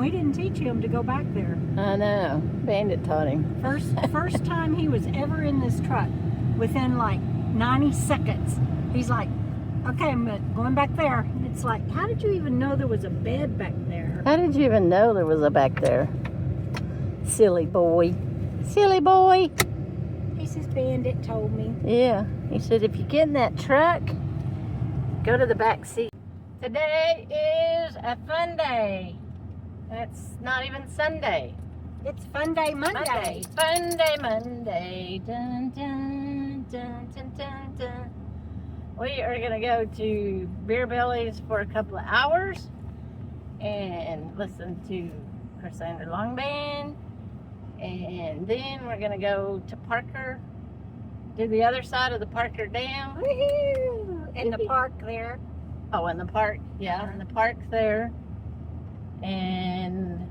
we didn't teach him to go back there. I know. Bandit taught him. First time he was ever in this truck, within like 90 seconds, he's like, okay, I'm going back there. And it's like, how did you even know there was a bed back there? How did you even know there was a back there? Silly boy. Silly boy. He says, Bandit told me. Yeah. He said, if you get in that truck, go to the back seat. Today is a fun day. It's not even Sunday. It's Fun Day Monday. Fun Day Monday. Dun, dun, dun, dun, dun, dun. We are going to go to Beer Belly's for a couple of hours and listen to Cassandra Long Band. And then we're going to go to Parker, do the other side of the Parker Dam. Woohoo! In the park there. Oh, in the park. Yeah, in the park there. And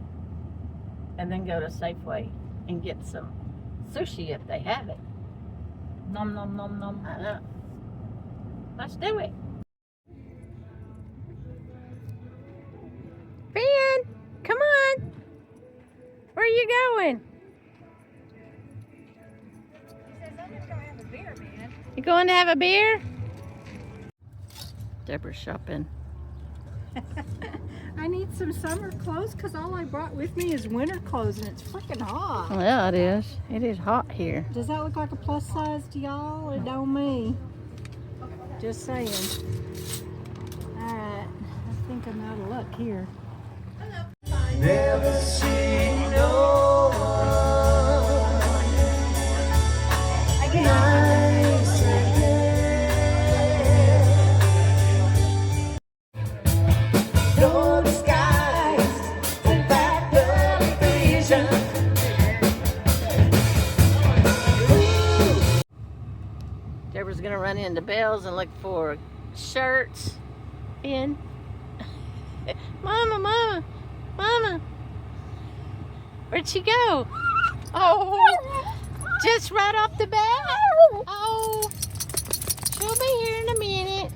then go to Safeway and get some sushi if they have it. Nom nom nom nom. I know. Let's do it. Ben, come on. Where are you going? He says, I'm just going to have a beer, man. You going to have a beer? Deborah's shopping. I need some summer clothes because all I brought with me is winter clothes and it's freaking hot. Well, it is. It is hot here. Does that look like a plus size to y'all? It don't me. Just saying. Alright, I think I'm out of luck here. Never see no one nice again. Dark skies and that vision. Deborah's gonna run into Bell's and look for shirts in. Mama, mama, mama. Where'd she go? Oh, just right off the bat. Oh, she'll be here in a minute.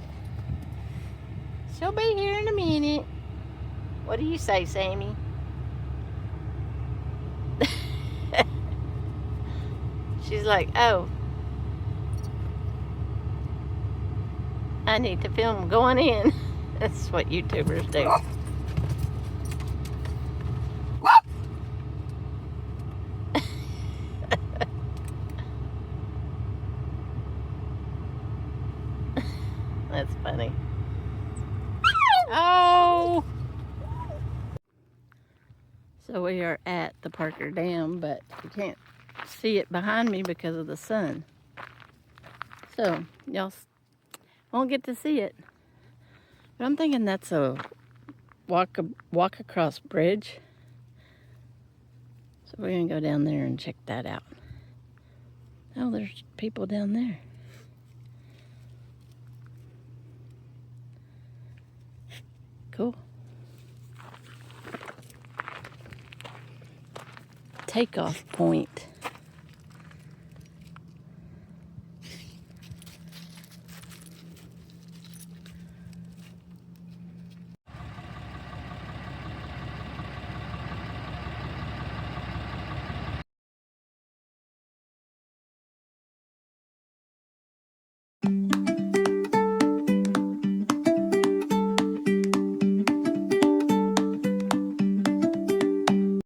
She'll be here in a minute. What do you say, Sammy? She's like, oh, I need to film going in. That's what YouTubers do. That's funny. Oh! So we are at the Parker Dam, but you can't see it behind me because of the sun. So y'all won't get to see it. But I'm thinking that's a walk across bridge. So we're gonna go down there and check that out. Oh, there's people down there. Cool. Takeoff point.